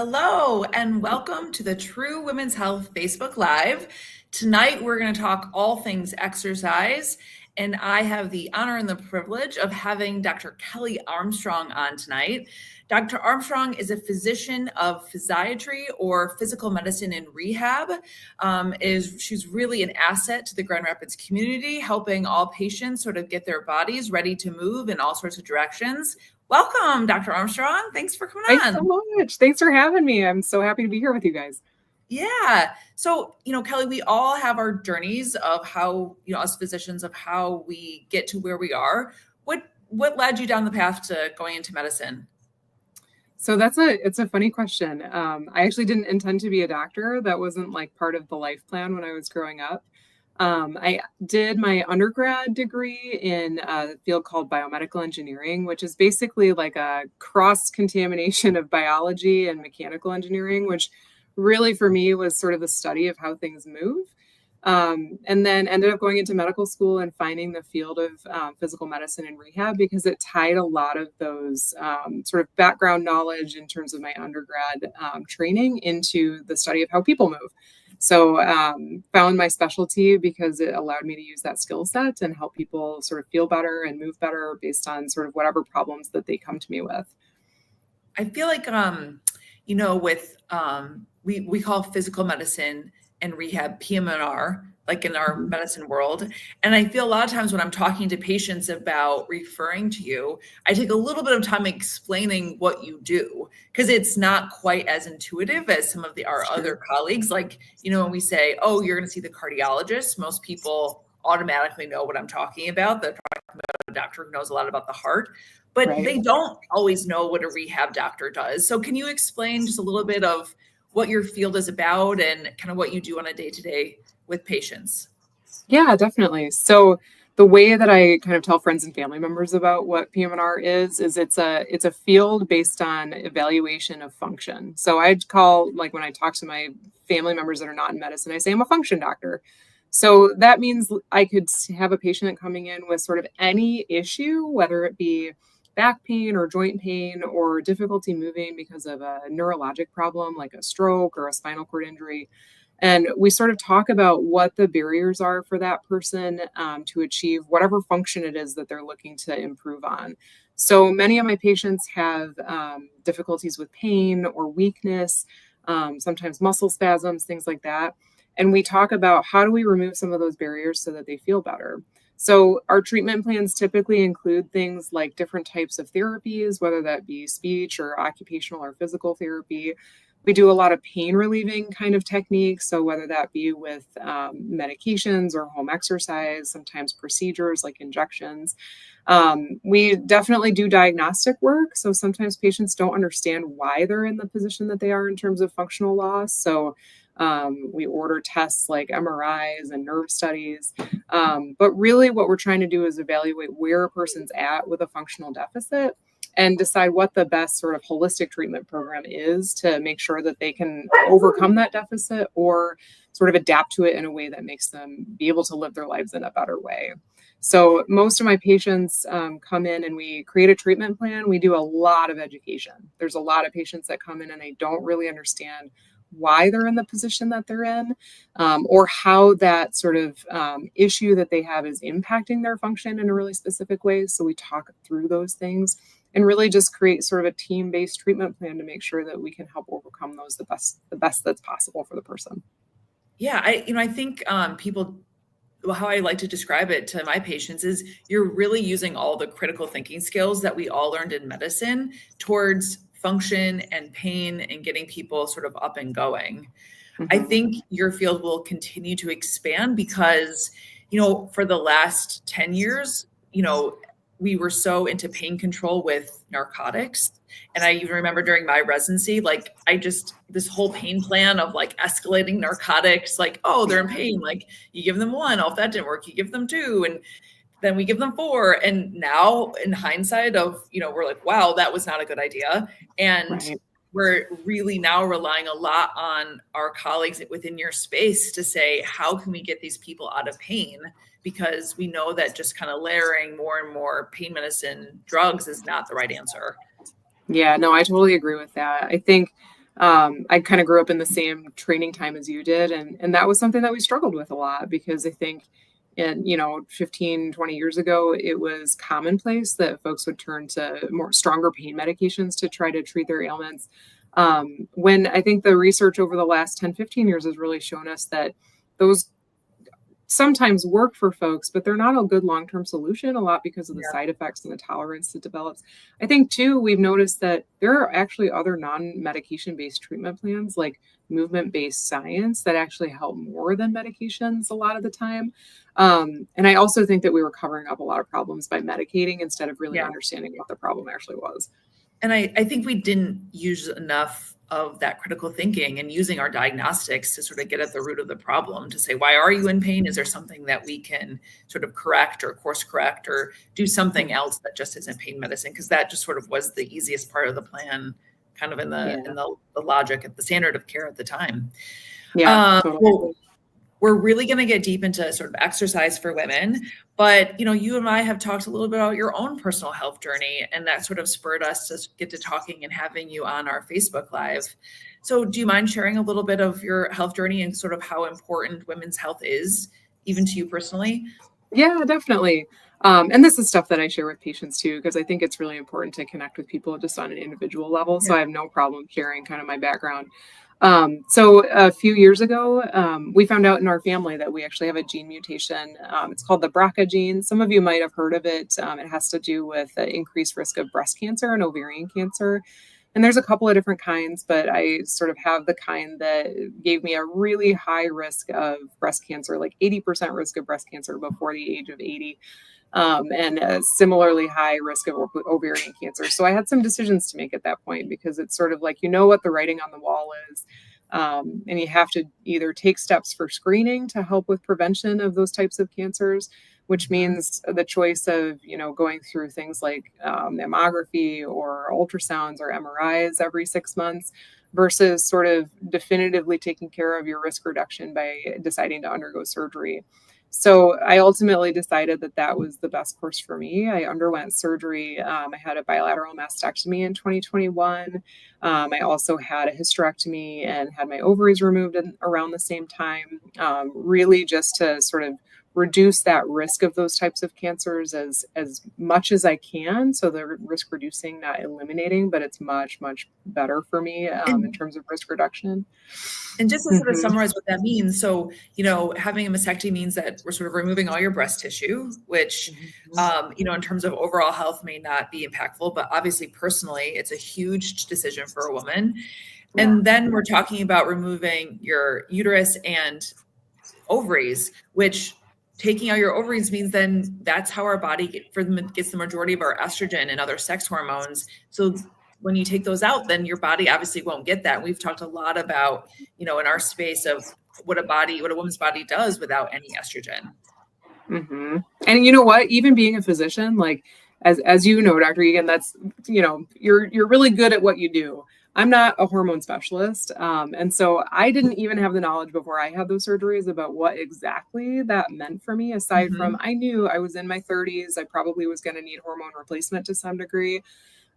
Hello, and welcome to the True Women's Health Facebook Live. Tonight, we're going to talk all things exercise, and I have the honor and the privilege of having Dr. Kelly Armstrong on tonight. Dr. Armstrong is a physician of physiatry or physical medicine and rehab. She's really an asset to the Grand Rapids community, helping all patients sort of get their bodies ready to move in all sorts of directions. Welcome, Dr. Armstrong. Thanks for coming on. Thanks so much. Thanks for having me. I'm so happy to be here with you guys. Yeah. So, Kelly, we all have our journeys of how, as physicians, of how we get to where we are. What led you down the path to going into medicine? So it's a funny question. I actually didn't intend to be a doctor. That wasn't like part of the life plan when I was growing up. I did my undergrad degree in a field called biomedical engineering, which is basically like a cross-contamination of biology and mechanical engineering, which really for me was sort of the study of how things move. And then ended up going into medical school and finding the field of physical medicine and rehab because it tied a lot of those sort of background knowledge in terms of my undergrad training into the study of how people move. So found my specialty because it allowed me to use that skill set and help people sort of feel better and move better based on sort of whatever problems that they come to me with. I feel like, we call physical medicine and rehab PM&R, like in our medicine world. And I feel a lot of times when I'm talking to patients about referring to you, I take a little bit of time explaining what you do because it's not quite as intuitive as some of our other colleagues. Like, when we say, oh, you're going to see the cardiologist, most people automatically know what I'm talking about. They're talking about a doctor who knows a lot about the heart, but They don't always know what a rehab doctor does. So can you explain just a little bit of what your field is about and kind of what you do on a day-to-day with patients? Yeah, definitely. So the way that I kind of tell friends and family members about what PM&R is it's a field based on evaluation of function. So I'd call, like when I talk to my family members that are not in medicine, I say I'm a function doctor. So that means I could have a patient coming in with sort of any issue, whether it be back pain or joint pain or difficulty moving because of a neurologic problem like a stroke or a spinal cord injury. And we sort of talk about what the barriers are for that person to achieve whatever function it is that they're looking to improve on. So many of my patients have difficulties with pain or weakness, sometimes muscle spasms, things like that. And we talk about how do we remove some of those barriers so that they feel better. So our treatment plans typically include things like different types of therapies, whether that be speech or occupational or physical therapy. We do a lot of pain relieving kind of techniques. So whether that be with medications or home exercise, sometimes procedures like injections. We definitely do diagnostic work. So sometimes patients don't understand why they're in the position that they are in terms of functional loss. So we order tests like MRIs and nerve studies. But really what we're trying to do is evaluate where a person's at with a functional deficit and decide what the best sort of holistic treatment program is to make sure that they can overcome that deficit or sort of adapt to it in a way that makes them be able to live their lives in a better way. So most of my patients come in and we create a treatment plan. We do a lot of education. There's a lot of patients that come in and they don't really understand why they're in the position that they're in, or how that sort of issue that they have is impacting their function in a really specific way. So we talk through those things and really just create sort of a team-based treatment plan to make sure that we can help overcome those the best that's possible for the person. Yeah, I think people, well, how I like to describe it to my patients is you're really using all the critical thinking skills that we all learned in medicine towards function and pain and getting people sort of up and going. Mm-hmm. I think your field will continue to expand because, for the last 10 years, we were so into pain control with narcotics. And I even remember during my residency, this whole pain plan of like escalating narcotics, like, oh, they're in pain. Like you give them one, oh, if that didn't work, you give them two. And then we give them four. And now in hindsight we're like, wow, that was not a good idea. And we're really now relying a lot on our colleagues within your space to say, how can we get these people out of pain? Because we know that just kind of layering more and more pain medicine drugs is not the right answer. Yeah, no, I totally agree with that. I think I kind of grew up in the same training time as you did. And that was something that we struggled with a lot because I think in, 15, 20 years ago, it was commonplace that folks would turn to more stronger pain medications to try to treat their ailments. When I think the research over the last 10, 15 years has really shown us that those sometimes work for folks, but they're not a good long-term solution, a lot because of the side effects and the tolerance that develops. I think too, we've noticed that there are actually other non-medication based treatment plans like movement-based science that actually help more than medications a lot of the time. And I also think that we were covering up a lot of problems by medicating instead of really understanding what the problem actually was. And I think we didn't use enough of that critical thinking and using our diagnostics to sort of get at the root of the problem to say, why are you in pain? Is there something that we can sort of correct or course correct or do something else that just isn't pain medicine? Because that just sort of was the easiest part of the plan, kind of in the logic at the standard of care at the time. Yeah, totally. Well, we're really going to get deep into sort of exercise for women, but you and I have talked a little bit about your own personal health journey, and that sort of spurred us to get to talking and having you on our Facebook Live. So do you mind sharing a little bit of your health journey and sort of how important women's health is, even to you personally? Yeah, definitely. And this is stuff that I share with patients too, because I think it's really important to connect with people just on an individual level. So I have no problem sharing kind of my background. So a few years ago, we found out in our family that we actually have a gene mutation. It's called the BRCA gene. Some of you might have heard of it. It has to do with the increased risk of breast cancer and ovarian cancer. And there's a couple of different kinds, but I sort of have the kind that gave me a really high risk of breast cancer, like 80% risk of breast cancer before the age of 80. And a similarly high risk of ovarian cancer. So I had some decisions to make at that point because it's sort of like, what the writing on the wall is. And you have to either take steps for screening to help with prevention of those types of cancers, which means the choice of, going through things like mammography or ultrasounds or MRIs every 6 months versus sort of definitively taking care of your risk reduction by deciding to undergo surgery. So I ultimately decided that that was the best course for me. I underwent surgery. I had a bilateral mastectomy in 2021. I also had a hysterectomy and had my ovaries removed around the same time, really just to sort of reduce that risk of those types of cancers as much as I can. So the risk reducing, not eliminating, but it's much, much better for me in terms of risk reduction. And just to sort of summarize what that means. So, having a mastectomy means that we're sort of removing all your breast tissue, which, in terms of overall health may not be impactful, but obviously personally, it's a huge decision for a woman. Yeah. And then we're talking about removing your uterus and ovaries, which taking out your ovaries means then that's how our body gets the majority of our estrogen and other sex hormones. So when you take those out, then your body obviously won't get that. We've talked a lot about, in our space of what a woman's body does without any estrogen. Mm-hmm. And you know what, even being a physician, like, as you know, Dr. Egan, that's, you're really good at what you do. I'm not a hormone specialist. And so I didn't even have the knowledge before I had those surgeries about what exactly that meant for me, aside from I knew I was in my 30s. I probably was going to need hormone replacement to some degree.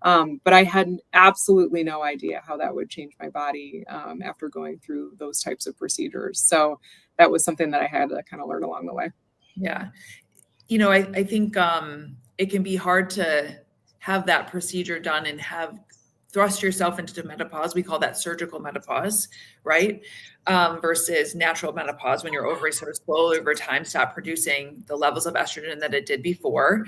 But I had absolutely no idea how that would change my body after going through those types of procedures. So that was something that I had to kind of learn along the way. Yeah. I think it can be hard to have that procedure done and have thrust yourself into menopause. We call that surgical menopause, right? Versus natural menopause, when your ovaries sort of slowly over time stop producing the levels of estrogen that it did before.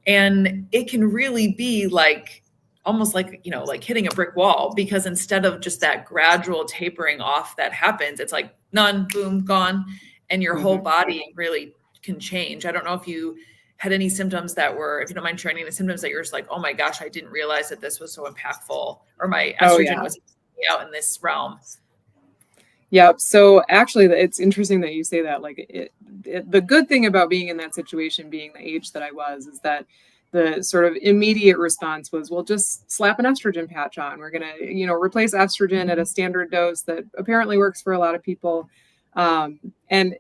And it can really be like, almost like, like hitting a brick wall, because instead of just that gradual tapering off that happens, it's like none, boom, gone. And your whole body really can change. I don't know if you had any symptoms that were, if you don't mind sharing any symptoms that you're just like, oh my gosh, I didn't realize that this was so impactful, or my estrogen was out in this realm. Yeah. So actually, it's interesting that you say that. Like, the good thing about being in that situation, being the age that I was, is that the sort of immediate response was, well, just slap an estrogen patch on. We're going to, replace estrogen at a standard dose that apparently works for a lot of people. And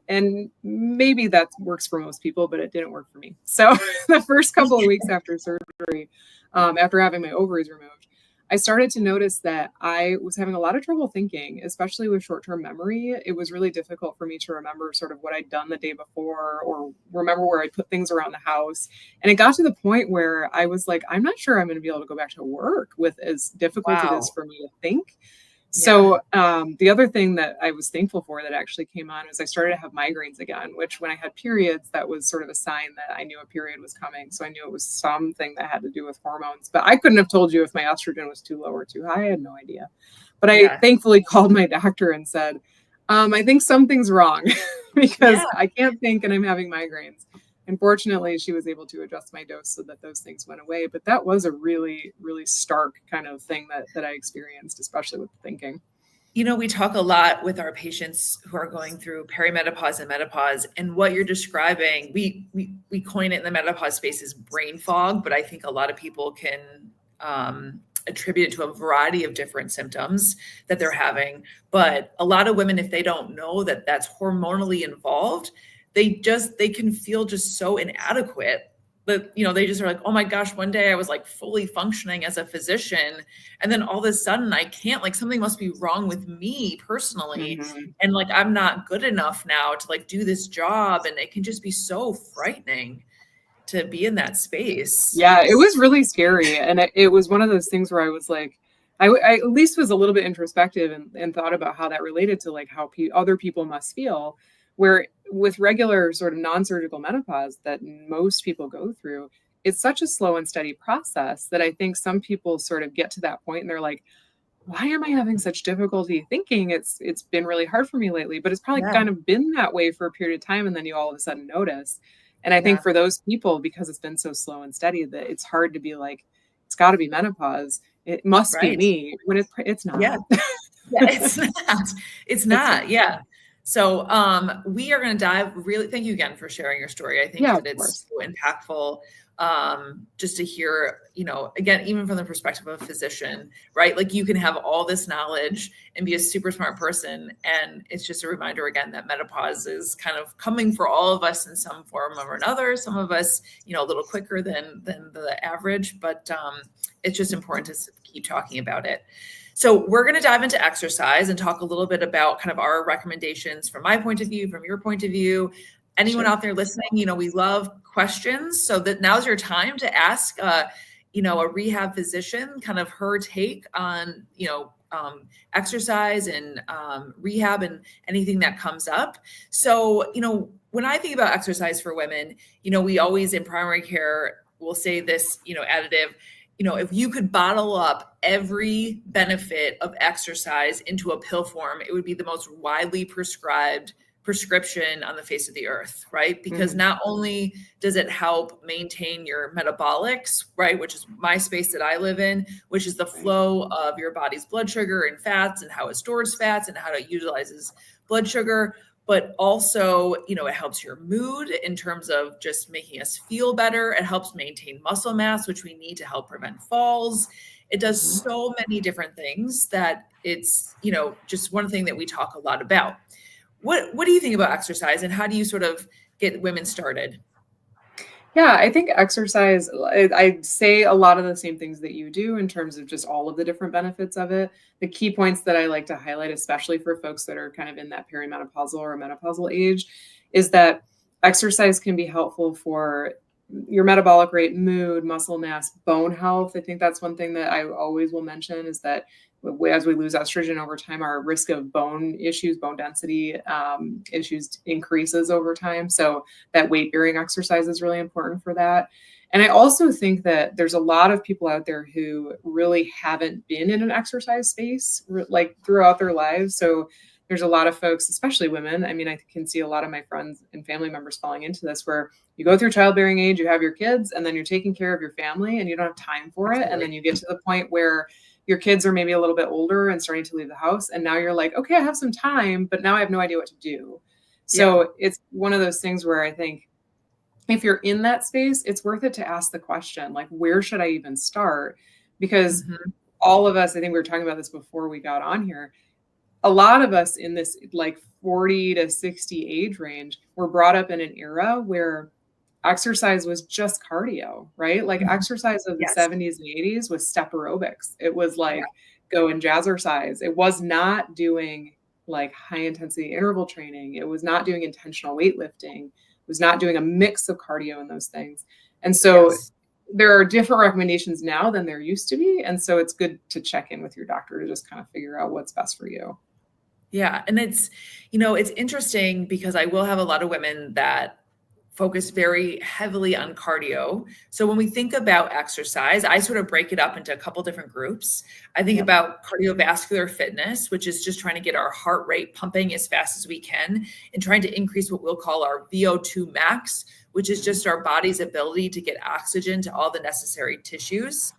maybe that works for most people, but it didn't work for me. So the first couple of weeks after surgery, after having my ovaries removed, I started to notice that I was having a lot of trouble thinking, especially with short-term memory. It was really difficult for me to remember sort of what I'd done the day before or remember where I put things around the house. And it got to the point where I was like, I'm not sure I'm going to be able to go back to work with as difficult it is Wow. for me to think. Yeah. So the other thing that I was thankful for that actually came on was I started to have migraines again, which when I had periods, that was sort of a sign that I knew a period was coming. So I knew it was something that had to do with hormones. But I couldn't have told you if my estrogen was too low or too high. I had no idea. But I Yeah. thankfully called my doctor and said, I think something's wrong because Yeah. I can't think and I'm having migraines. And fortunately, she was able to adjust my dose so that those things went away. But that was a really, really stark kind of thing that I experienced, especially with thinking. We talk a lot with our patients who are going through perimenopause and menopause, and what you're describing, we coin it in the menopause space as brain fog, but I think a lot of people can attribute it to a variety of different symptoms that they're having. But a lot of women, if they don't know that that's hormonally involved, they can feel just so inadequate. But they just are like, oh my gosh, one day I was like fully functioning as a physician, and then all of a sudden I can't, like something must be wrong with me personally. Mhm. And like I'm not good enough now to like do this job. And it can just be so frightening to be in that space. Yeah, it was really scary. And it was one of those things where I was like, I at least was a little bit introspective and thought about how that related to like how other people must feel. Where with regular sort of non-surgical menopause that most people go through, it's such a slow and steady process that I think some people sort of get to that point and they're like, why am I having such difficulty thinking? It's been really hard for me lately, but it's probably Yeah. kind of been that way for a period of time, and then you all of a sudden notice. And I think Yeah. for those people, because it's been so slow and steady, that it's hard to be like, it's got to be menopause. It must be Right. me when it's Yeah. not. Yeah, it's not. It's It's not. not. Yeah. So we are going to dive really, thank you again for sharing your story. I think Yeah, that of it's course. so impactful, just to hear, again, even from the perspective of a physician, right? Like you can have all this knowledge and be a super smart person. And it's just a reminder again that menopause is kind of coming for all of us in some form or another. Some of us, a little quicker than the average, but it's just important to keep talking about it. So we're going to dive into exercise and talk a little bit about kind of our recommendations from my point of view, from your point of view. Anyone Sure. out there listening, we love questions. So that now's your time to ask, a rehab physician kind of her take on, exercise and rehab and anything that comes up. So, when I think about exercise for women, we always in primary care will say this, additive, if you could bottle up every benefit of exercise into a pill form, it would be the most widely prescribed prescription on the face of the earth, right? Because Mhm. not only does it help maintain your metabolics, right, which is my space that I live in, which is the Right. flow of your body's blood sugar and fats and how it stores fats and how it utilizes blood sugar, but also, it helps your mood in terms of just making us feel better. It helps maintain muscle mass, which we need to help prevent falls. It does Mhm. so many different things that it's, just one thing that we talk a lot about. What do you think about exercise, and how do you sort of get women started? Yeah, I think exercise, I'd say a lot of the same things that you do in terms of just all of the different benefits of it. The key points that I like to highlight, especially for folks that are kind of in that perimenopausal or menopausal age, is that exercise can be helpful for your metabolic rate, mood, muscle mass, bone health. I think that's one thing that I always will mention is that as we lose estrogen over time, our risk of bone issues, bone density issues increases over time. So that weight bearing exercise is really important for that. And I also think that there's a lot of people out there who really haven't been in an exercise space like throughout their lives. So there's a lot of folks, especially women. I mean, I can see a lot of my friends and family members falling into this where you go through childbearing age, you have your kids, and then you're taking care of your family and you don't have time for it. And Absolutely. then you get to the point where your kids are maybe a little bit older and starting to leave the house. And now you're like, okay, I have some time, but now I have no idea what to do. Yeah. So it's one of those things where I think if you're in that space, it's worth it to ask the question, like, where should I even start? Because Hmm. all of us, I think we were talking about this before we got on here, a lot of us in this like 40 to 60 age range were brought up in an era where exercise was just cardio, right? Like exercise of the Yes. 70s and 80s was step aerobics. It was like go and jazzercise. It was not doing like high intensity interval training. It was not doing intentional weightlifting. It was not doing a mix of cardio and those things. And so there are different recommendations now than there used to be. And so it's good to check in with your doctor to just kind of figure out what's best for you. Yeah. And it's, it's interesting because I will have a lot of women that focus very heavily on cardio. So when we think about exercise, I sort of break it up into a couple different groups. I think about cardiovascular fitness, which is just trying to get our heart rate pumping as fast as we can and trying to increase what we'll call our VO2 max, which is just our body's ability to get oxygen to all the necessary tissues.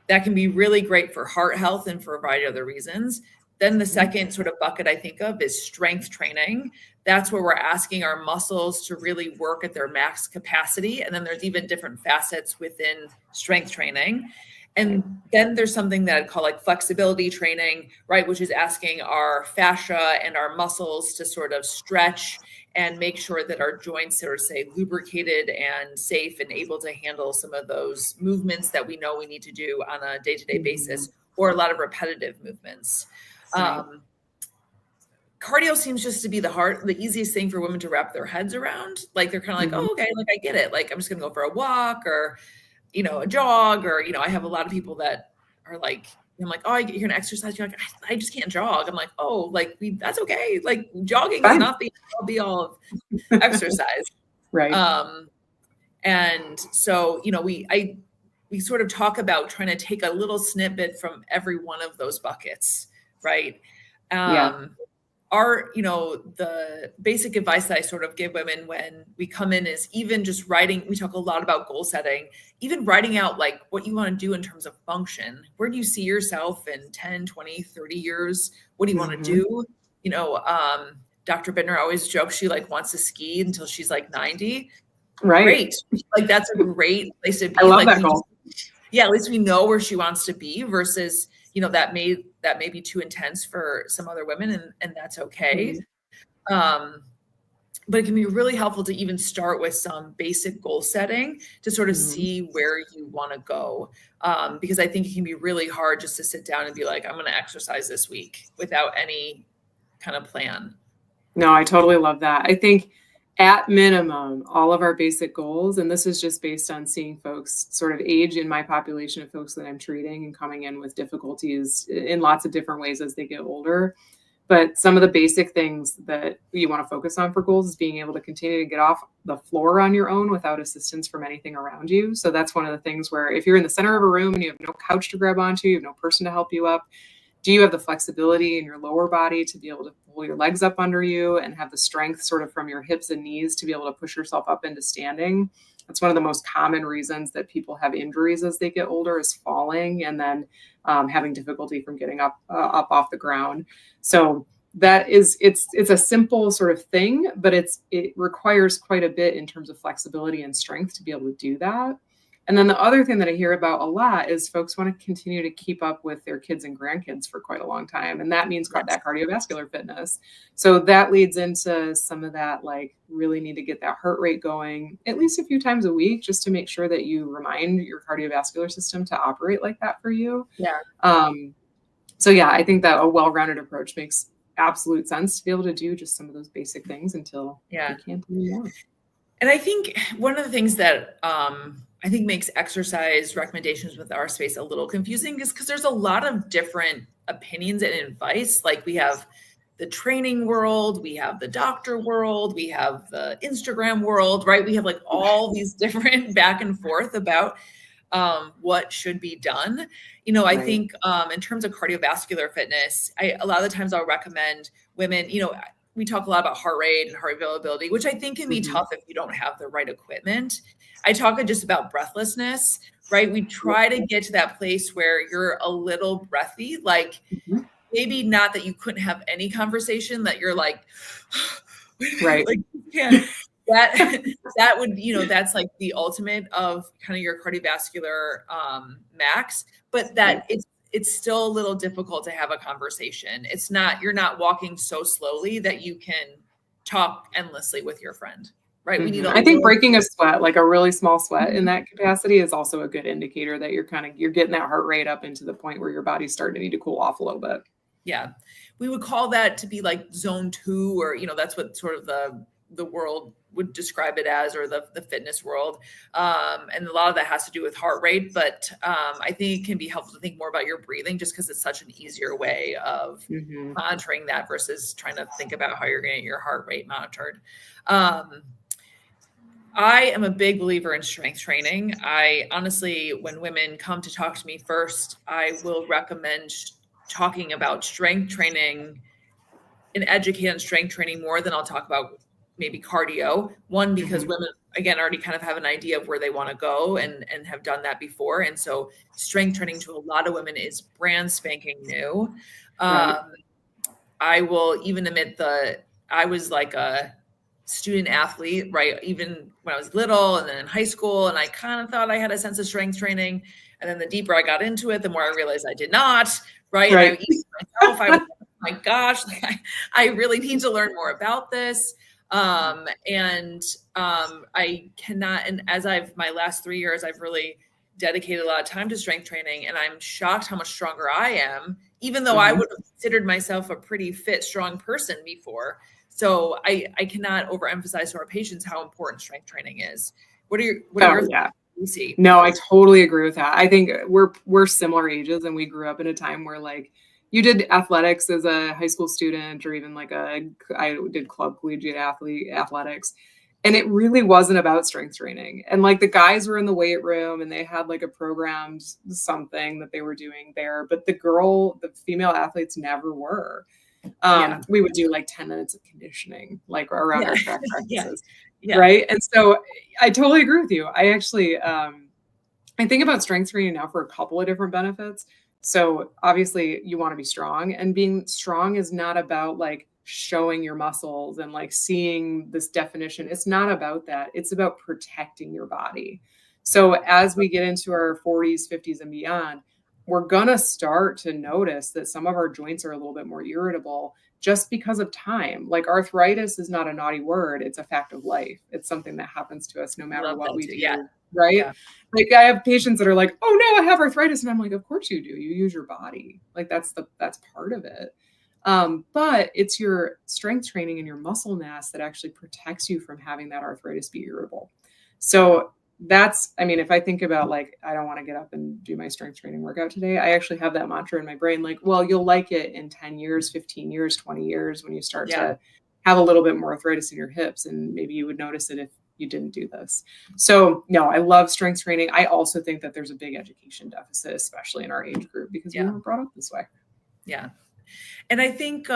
That can be really great for heart health and for a variety of other reasons. Then the second sort of bucket I think of is strength training. That's where we're asking our muscles to really work at their max capacity. And then there's even different facets within strength training. And then there's something that I'd call like flexibility training, right? Which is asking our fascia and our muscles to sort of stretch and make sure that our joints are, say, lubricated and safe and able to handle some of those movements that we know we need to do on a day-to-day basis, or a lot of repetitive movements. Cardio seems just to be the easiest thing for women to wrap their heads around. Like they're kind of like, oh, okay, like I get it. Like I'm just gonna go for a walk or, a jog, or, I have a lot of people that are like, I'm like, oh, you're gonna exercise. You're like, I just can't jog. I'm like, oh, like that's okay. Like jogging is not the be all of exercise. Right. And so, we sort of talk about trying to take a little snippet from every one of those buckets, right? The basic advice that I sort of give women when we come in is even just writing. We talk a lot about goal setting, even writing out like what you want to do in terms of function. Where do you see yourself in 10, 20, 30 years? What do you want to do? Dr. Bittner always jokes she like wants to ski until she's like 90. Right. Great. Like that's a great place to be. I love like, that goal. At least we know where she wants to be versus, that may be too intense for some other women, and that's okay. But it can be really helpful to even start with some basic goal setting to sort of see where you want to go. Because I think it can be really hard just to sit down and be like, I'm going to exercise this week without any kind of plan. No, I totally love that. I think at minimum, all of our basic goals, and this is just based on seeing folks sort of age in my population of folks that I'm treating and coming in with difficulties in lots of different ways as they get older. But some of the basic things that you want to focus on for goals is being able to continue to get off the floor on your own without assistance from anything around you. So that's one of the things where if you're in the center of a room and you have no couch to grab onto, you have no person to help you up, do you have the flexibility in your lower body to be able to pull your legs up under you and have the strength sort of from your hips and knees to be able to push yourself up into standing? That's one of the most common reasons that people have injuries as they get older is falling and then having difficulty from getting up off the ground. So that is, it's a simple sort of thing, but it requires quite a bit in terms of flexibility and strength to be able to do that. And then the other thing that I hear about a lot is folks want to continue to keep up with their kids and grandkids for quite a long time. And that means that cardiovascular fitness. So that leads into some of that, like really need to get that heart rate going at least a few times a week, just to make sure that you remind your cardiovascular system to operate like that for you. So yeah, I think that a well-rounded approach makes absolute sense to be able to do just some of those basic things until you can't do more. And I think one of the things that I think makes exercise recommendations with our space a little confusing is because there's a lot of different opinions and advice. Like we have the training world, we have the doctor world, we have the Instagram world, right? We have like all these different back and forth about what should be done. I think in terms of cardiovascular fitness, a lot of the times I'll recommend women, we talk a lot about heart rate and heart availability, which I think can be tough if you don't have the right equipment. I talk just about breathlessness, right? We try to get to that place where you're a little breathy, like maybe not that you couldn't have any conversation, that you're like, right. Like, yeah, that would, that's like the ultimate of kind of your cardiovascular max, but that it's still a little difficult to have a conversation. You're not walking so slowly that you can talk endlessly with your friend. right? We need a I think little. breaking a sweat, like a really small sweat in that capacity, is also a good indicator that you're getting that heart rate up into the point where your body's starting to need to cool off a little bit. Yeah. We would call that to be like zone 2, or, that's what sort of the world would describe it as, or the fitness world. And a lot of that has to do with heart rate, but I think it can be helpful to think more about your breathing, just because it's such an easier way of monitoring that versus trying to think about how you're going to get your heart rate monitored. I am a big believer in strength training. I honestly, when women come to talk to me first, I will recommend talking about strength training and educate on strength training more than I'll talk about maybe cardio. One, because women, again, already kind of have an idea of where they want to go and have done that before. And so strength training to a lot of women is brand spanking new. Right. I will even admit I was like a student athlete, right? Even when I was little and then in high school, and I kind of thought I had a sense of strength training. And then the deeper I got into it, the more I realized I did not, right? And I used myself, I was like, oh my gosh, like I really need to learn more about this. I cannot, and as my last 3 years, I've really dedicated a lot of time to strength training, and I'm shocked how much stronger I am, even though I would have considered myself a pretty fit, strong person before. So I cannot overemphasize to our patients how important strength training is. What are your you see? No, I totally agree with that. I think we're similar ages, and we grew up in a time where like you did athletics as a high school student, or even I did club collegiate athletics. And it really wasn't about strength training. And like the guys were in the weight room and they had like a programmed something that they were doing there, but the female athletes never were. We would do like 10 minutes of conditioning, like around our track practices. Right. And so I totally agree with you. I actually, I think about strength training now for a couple of different benefits. So obviously you want to be strong, and being strong is not about like showing your muscles and like seeing this definition. It's not about that. It's about protecting your body. So as we get into our 40s, 50s, and beyond, we're going to start to notice that some of our joints are a little bit more irritable just because of time. Like arthritis is not a naughty word. It's a fact of life. It's something that happens to us no matter what we do. Yeah. Right. Yeah. Like I have patients that are like, oh no, I have arthritis. And I'm like, of course you do. You use your body. Like that's part of it. But it's your strength training and your muscle mass that actually protects you from having that arthritis be irritable. So if I think about like, I don't want to get up and do my strength training workout today, I actually have that mantra in my brain, like, well, you'll like it in 10 years, 15 years, 20 years, when you start to have a little bit more arthritis in your hips, and maybe you would notice it if you didn't do this. So no, I love strength training. I also think that there's a big education deficit, especially in our age group, because we weren't brought up this way. Yeah. And I think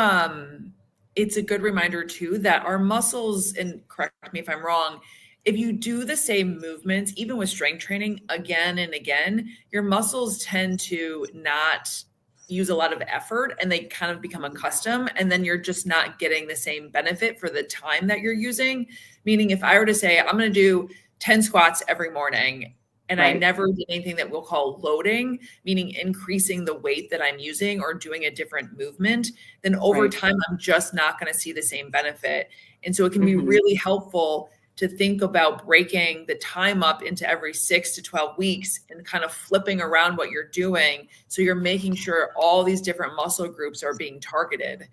it's a good reminder too, that our muscles, and correct me if I'm wrong, if you do the same movements, even with strength training again and again, your muscles tend to not use a lot of effort, and they kind of become accustomed, and then you're just not getting the same benefit for the time that you're using. Meaning if I were to say, I'm going to do 10 squats every morning, and I never did anything that we'll call loading, meaning increasing the weight that I'm using or doing a different movement, then over time, I'm just not going to see the same benefit. And so it can be really helpful to think about breaking the time up into every 6 to 12 weeks and kind of flipping around what you're doing. So you're making sure all these different muscle groups are being targeted.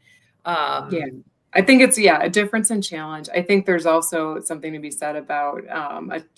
I think it's, a difference in challenge. I think there's also something to be said about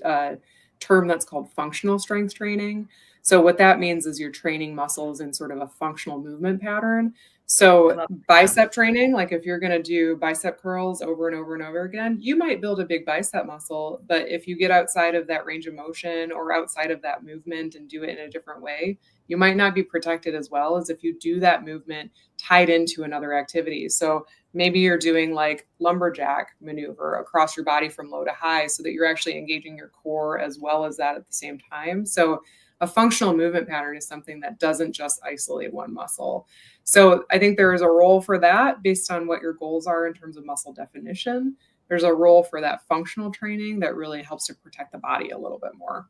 a term that's called functional strength training. So what that means is you're training muscles in sort of a functional movement pattern. So bicep training, like if you're going to do bicep curls over and over and over again, you might build a big bicep muscle, but if you get outside of that range of motion or outside of that movement and do it in a different way, you might not be protected as well as if you do that movement tied into another activity. So maybe you're doing like lumberjack maneuver across your body from low to high so that you're actually engaging your core as well as that at the same time. So a functional movement pattern is something that doesn't just isolate one muscle. So I think there is a role for that based on what your goals are in terms of muscle definition. There's a role for that functional training that really helps to protect the body a little bit more.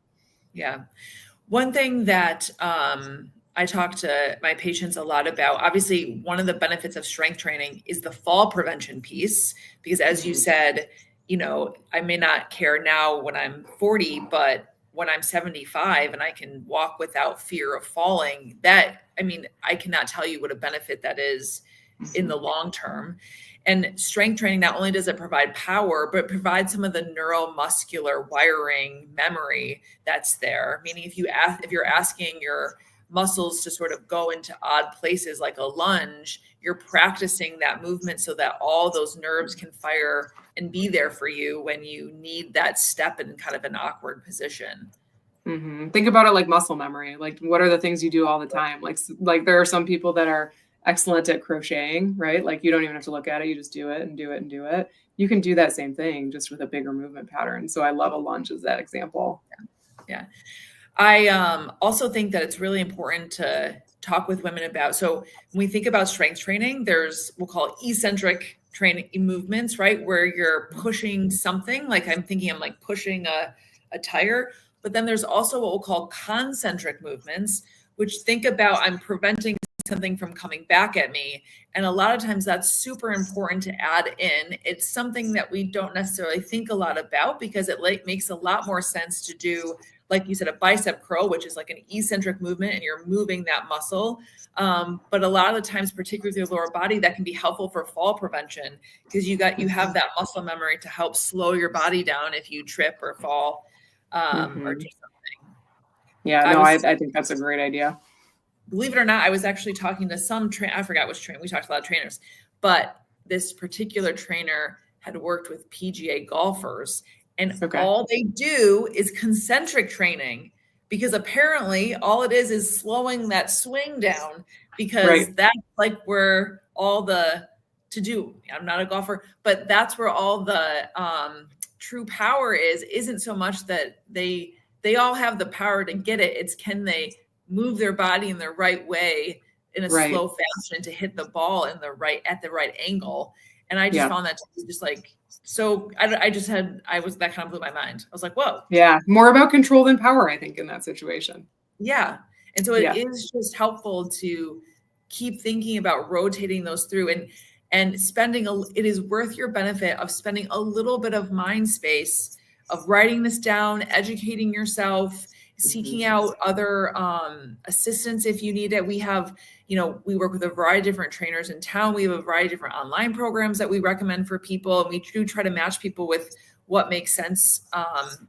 Yeah. One thing that I talk to my patients a lot about, obviously, one of the benefits of strength training is the fall prevention piece, because as you said, I may not care now when I'm 40, but when I'm 75 and I can walk without fear of falling, I cannot tell you what a benefit that is in the long term. And strength training, not only does it provide power, but it provides some of the neuromuscular wiring memory that's there. Meaning if you're asking your muscles to sort of go into odd places like a lunge, you're practicing that movement so that all those nerves can fire and be there for you when you need that step in kind of an awkward position. Mm-hmm. Think about it like muscle memory. Like, what are the things you do all the time? Like there are some people that are excellent at crocheting, right? Like you don't even have to look at it. You just do it and do it and do it. You can do that same thing just with a bigger movement pattern. So I love a lunge as that example. Yeah. I also think that it's really important to talk with women about. So when we think about strength training, we'll call it eccentric training movements, right? Where you're pushing something, like I'm like pushing a tire. But then there's also what we'll call concentric movements, which think about I'm preventing something from coming back at me. And a lot of times that's super important to add in. It's something that we don't necessarily think a lot about because it makes a lot more sense to do, like you said, a bicep curl, which is like an eccentric movement and you're moving that muscle. But a lot of the times, particularly with your lower body, that can be helpful for fall prevention because you have that muscle memory to help slow your body down if you trip or fall or do something. Yeah, I think that's a great idea. Believe it or not, I was actually talking to some I forgot which trainer. We talked to a lot of trainers, but this particular trainer had worked with PGA golfers, and all they do is concentric training because apparently all it is slowing that swing down because that's like where all I'm not a golfer, but that's where all the true power isn't so much that they all have the power to get it. It's can they move their body in the right way in a slow fashion to hit the ball at the right angle. And I just found that to be just like, so that kind of blew my mind. I was like, whoa. Yeah. More about control than power, I think, in that situation. Yeah. And so it is just helpful to keep thinking about rotating those through and it is worth your benefit of spending a little bit of mind space of writing this down, educating yourself, seeking out other assistance if you need it. We have, we work with a variety of different trainers in town. We have a variety of different online programs that we recommend for people. And we do try to match people with what makes sense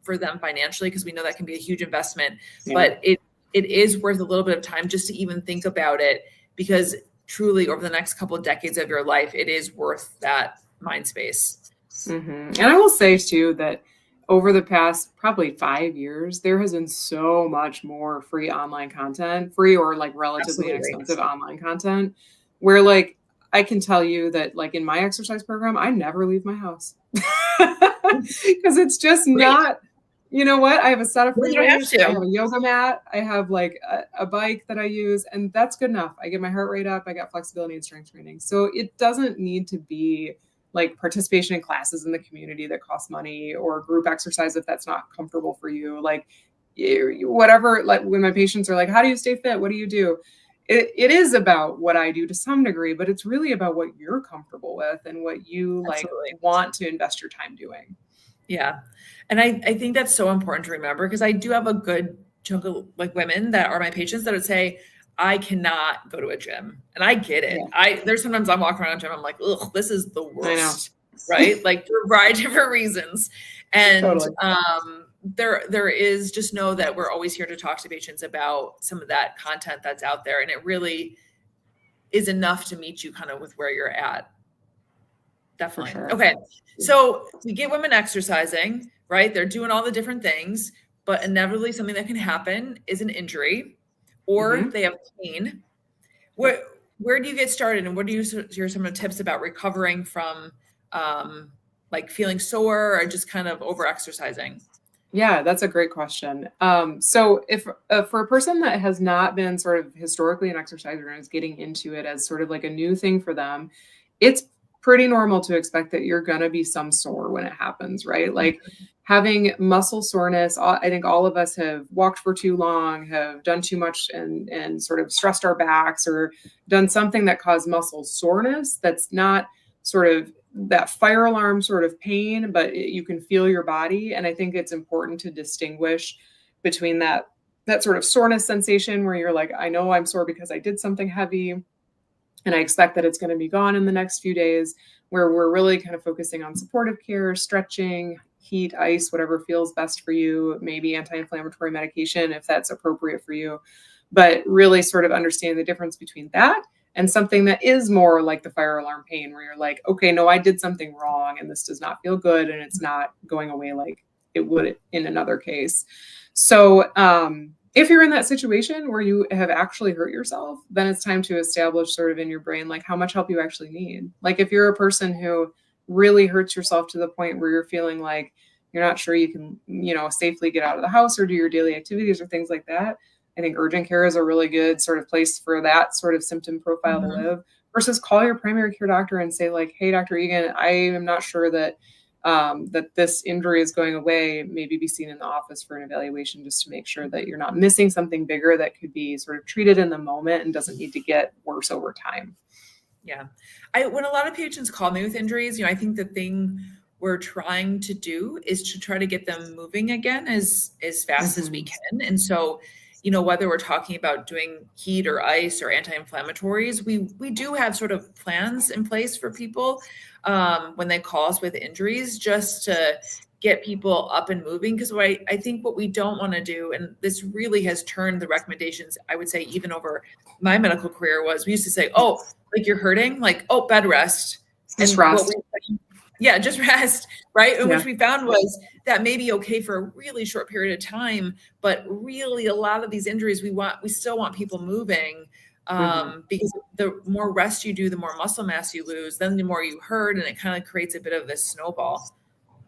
for them financially, because we know that can be a huge investment. Yeah. But it is worth a little bit of time just to even think about it, because truly over the next couple of decades of your life, it is worth that mind space. Mm-hmm. And I will say too that over the past probably 5 years, there has been so much more free online content, free or like relatively inexpensive online content, where like I can tell you that like in my exercise program, I never leave my house because it's just not, you know what? I have a set of free weights, I have a yoga mat, I have like a bike that I use, and that's good enough. I get my heart rate up, I got flexibility and strength training. So it doesn't need to be like participation in classes in the community that cost money or group exercise if that's not comfortable for you. Like whatever, like when my patients are like, how do you stay fit? What do you do? It is about what I do to some degree, but it's really about what you're comfortable with and what you like want to invest your time doing. Yeah. And I think that's so important to remember, because I do have a good chunk of like women that are my patients that would say, I cannot go to a gym. And I get it. Yeah. There's sometimes I'm walking around a gym, I'm like, ugh, this is the worst. Right? Like for a variety of different reasons. And there is, just know that we're always here to talk to patients about some of that content that's out there. And it really is enough to meet you kind of with where you're at. Definitely. Sure. Okay. So we get women exercising, right? They're doing all the different things, but inevitably something that can happen is an injury, or they have pain. Where do you get started, and what do you hear some of the tips about recovering from like feeling sore or just kind of over exercising? Yeah, that's a great question. So if for a person that has not been sort of historically an exerciser and is getting into it as sort of like a new thing for them, it's pretty normal to expect that you're going to be some sore when it happens, right? Like having muscle soreness. I think all of us have walked for too long, have done too much and sort of stressed our backs or done something that caused muscle soreness. That's not sort of that fire alarm sort of pain, but you can feel your body. And I think it's important to distinguish between that sort of soreness sensation where you're like, I know I'm sore because I did something heavy and I expect that it's going to be gone in the next few days, where we're really kind of focusing on supportive care, stretching, heat, ice, whatever feels best for you, maybe anti-inflammatory medication if that's appropriate for you. But really sort of understanding the difference between that and something that is more like the fire alarm pain, where you're like, okay, no, I did something wrong and this does not feel good and it's not going away like it would in another case. So if you're in that situation where you have actually hurt yourself, then it's time to establish sort of in your brain, like how much help you actually need. Like if you're a person who really hurts yourself to the point where you're feeling like you're not sure you can, safely get out of the house or do your daily activities or things like that, I think urgent care is a really good sort of place for that sort of symptom profile to live, versus call your primary care doctor and say like, hey, Dr. Egan, I am not sure that that this injury is going away, maybe be seen in the office for an evaluation just to make sure that you're not missing something bigger that could be sort of treated in the moment and doesn't need to get worse over time. Yeah. When a lot of patients call me with injuries, I think the thing we're trying to do is to try to get them moving again as fast as we can. And so, whether we're talking about doing heat or ice or anti-inflammatories, we do have sort of plans in place for people when they call us with injuries, just to get people up and moving. Because I think what we don't want to do, and this really has turned the recommendations, I would say, even over my medical career, was we used to say, oh, like you're hurting, like, oh, bed rest. Just rest. Just rest, right? And which we found was that may be okay for a really short period of time, but really a lot of these injuries, we still want people moving because the more rest you do, the more muscle mass you lose, then the more you hurt, and it kind of creates a bit of this snowball.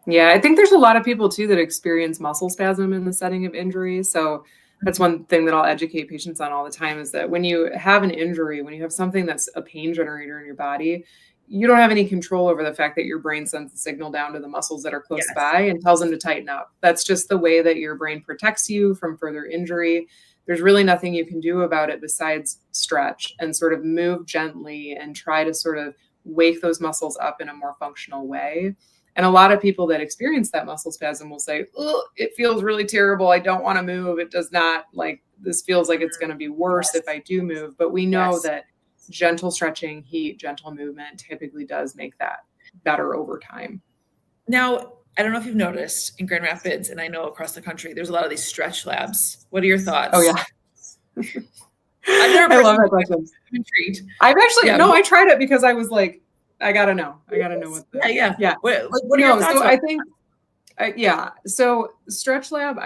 Yeah, I think there's a lot of people too that experience muscle spasm in the setting of injury. So that's one thing that I'll educate patients on all the time, is that when you have an injury, when you have something that's a pain generator in your body, you don't have any control over the fact that your brain sends a signal down to the muscles that are close by and tells them to tighten up. That's just the way that your brain protects you from further injury. There's really nothing you can do about it besides stretch and sort of move gently and try to sort of wake those muscles up in a more functional way. And a lot of people that experience that muscle spasm will say, oh, it feels really terrible. I don't want to move. It does not, like, this feels like it's going to be worse if I do move. But we know that gentle stretching, heat, gentle movement typically does make that better over time. Now, I don't know if you've noticed in Grand Rapids, and I know across the country, there's a lot of these stretch labs. What are your thoughts? Oh, yeah. I love that question. I'm intrigued. I've actually, I tried it because I was like, I got to know what the, yeah. What are your thoughts? So I think, so stretch lab,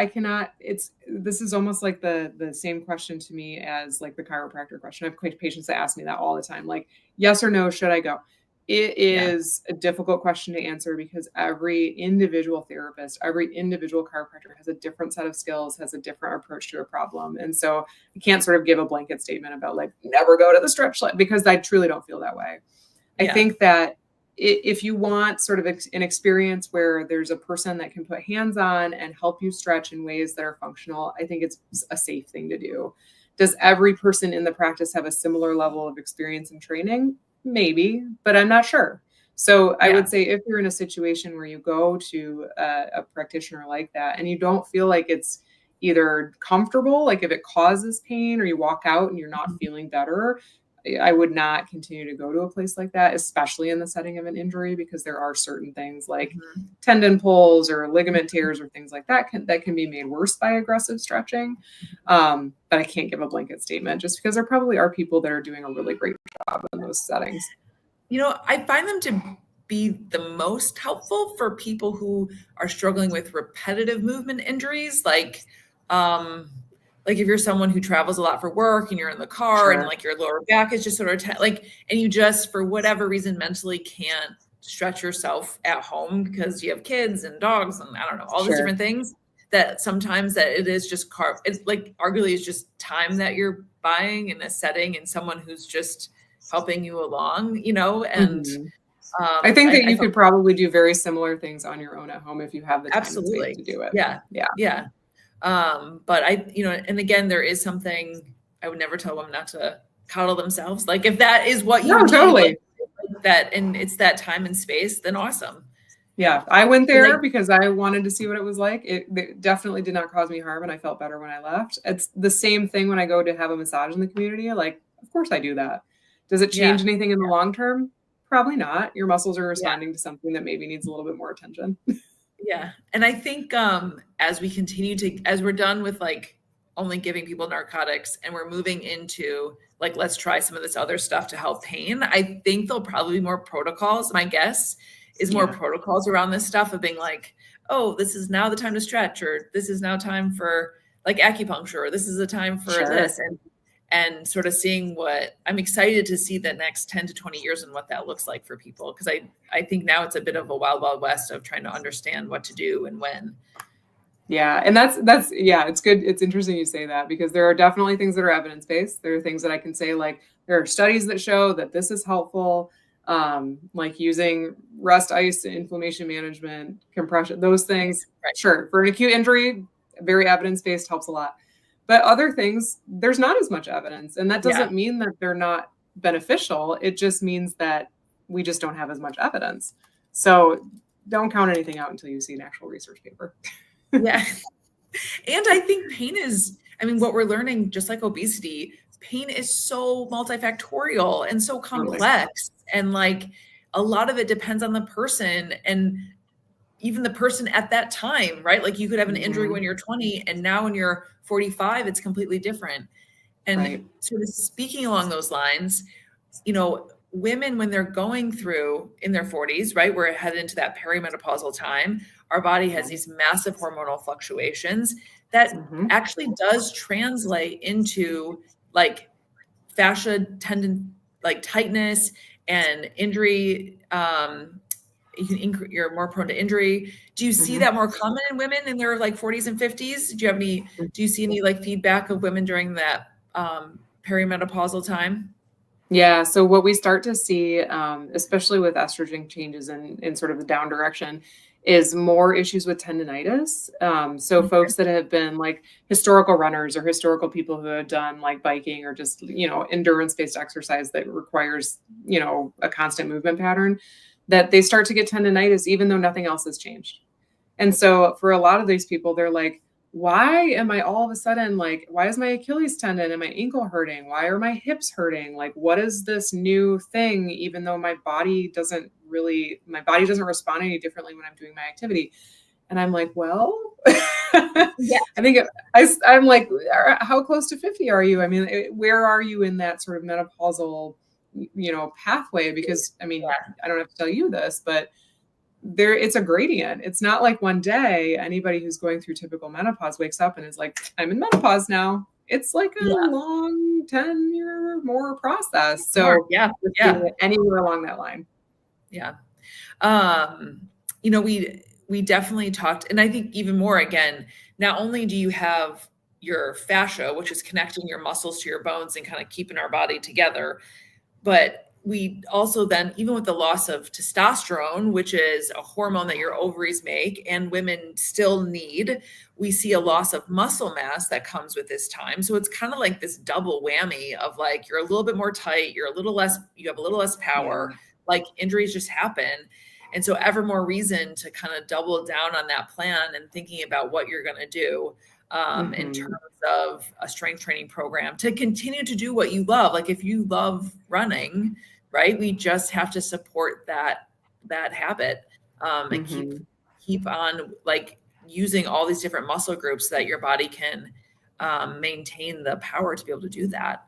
this is almost like the same question to me as like the chiropractor question. I have patients that ask me that all the time, like, yes or no, should I go? It is a difficult question to answer because every individual therapist, every individual chiropractor has a different set of skills, has a different approach to a problem. And so I can't sort of give a blanket statement about like, never go to the stretch lab, because I truly don't feel that way. I think that if you want sort of an experience where there's a person that can put hands on and help you stretch in ways that are functional, I think it's a safe thing to do. Does every person in the practice have a similar level of experience and training? Maybe, but I'm not sure. So I would say if you're in a situation where you go to a practitioner like that and you don't feel like it's either comfortable, like if it causes pain, or you walk out and you're not feeling better, I would not continue to go to a place like that, especially in the setting of an injury, because there are certain things like tendon pulls or ligament tears or things like that that can be made worse by aggressive stretching. But I can't give a blanket statement, just because there probably are people that are doing a really great job in those settings. I find them to be the most helpful for people who are struggling with repetitive movement injuries, like if you're someone who travels a lot for work and you're in the car and like your lower back is just sort of and you just, for whatever reason, mentally can't stretch yourself at home because you have kids and dogs and I don't know, all these different things, that sometimes that it is just it's like arguably it's just time that you're buying in a setting and someone who's just helping you along, and I think that you could probably do very similar things on your own at home if you have the time and space to do it. Yeah. But and again, there is something I would never tell them not to coddle themselves. Like if that is what you totally. that, and it's that time and space, then awesome. Yeah, I went there because I wanted to see what it was like. It definitely did not cause me harm, and I felt better when I left. It's the same thing when I go to have a massage in the community. Like, of course I do that. Does it change anything in the long term? Probably not. Your muscles are responding to something that maybe needs a little bit more attention. Yeah. And I think as we continue to, as we're done with like only giving people narcotics and we're moving into like, let's try some of this other stuff to help pain, I think there'll probably be more protocols. My guess is more protocols around this stuff of being like, oh, this is now the time to stretch, or this is now time for like acupuncture, or this is the time for this. And sort of seeing what I'm excited to see the next 10 to 20 years and what that looks like for people. Cause I think now it's a bit of a wild, wild west of trying to understand what to do and when. Yeah. And that's, it's good. It's interesting you say that, because there are definitely things that are evidence-based. There are things that I can say, like, there are studies that show that this is helpful. Like using rest, ice, inflammation management, compression, those things. Right. Sure. For an acute injury, very evidence-based, helps a lot. But other things, there's not as much evidence. And that doesn't mean that they're not beneficial. It just means that we just don't have as much evidence. So don't count anything out until you see an actual research paper. Yeah. And I think pain is, I mean, what we're learning, just like obesity, pain is so multifactorial and so complex. And like a lot of it depends on the person and even the person at that time, right? Like you could have an injury when you're 20 and now when you're 45, it's completely different. And sort of speaking along those lines, you know, women, when they're going through in their 40s, right, we're headed into that perimenopausal time, our body has these massive hormonal fluctuations that actually does translate into like fascia tendon, like tightness and injury. You're more prone to injury. Do you see that more common in women in their like 40s and 50s? Do you see any like feedback of women during that perimenopausal time? Yeah. So what we start to see, especially with estrogen changes in sort of the down direction, is more issues with tendinitis. So folks that have been like historical runners or historical people who have done like biking or just, you know, endurance-based exercise that requires, you know, a constant movement pattern, that they start to get tendinitis even though nothing else has changed. And so for a lot of these people, they're like, why am I all of a sudden like, why is my Achilles tendon and my ankle hurting? Why are my hips hurting? Like, what is this new thing? Even though my body doesn't respond any differently when I'm doing my activity. And I'm like, well, I think I'm like, how close to 50 are you? I mean, where are you in that sort of menopausal, you know, pathway? Because I mean, I don't have to tell you this, but it's a gradient. It's not like one day anybody who's going through typical menopause wakes up and is like, I'm in menopause now. It's like a long 10-year more process. So anywhere along that line. Yeah. You know, we definitely talked, and I think even more, again, not only do you have your fascia, which is connecting your muscles to your bones and kind of keeping our body together, but we also then, even with the loss of testosterone, which is a hormone that your ovaries make and women still need, we see a loss of muscle mass that comes with this time. So it's kind of like this double whammy of like, you're a little bit more tight, you have a little less power, like injuries just happen. And so ever more reason to kind of double down on that plan and thinking about what you're going to do in terms of a strength training program to continue to do what you love. Like if you love running, right, we just have to support that habit and keep on like using all these different muscle groups so that your body can maintain the power to be able to do that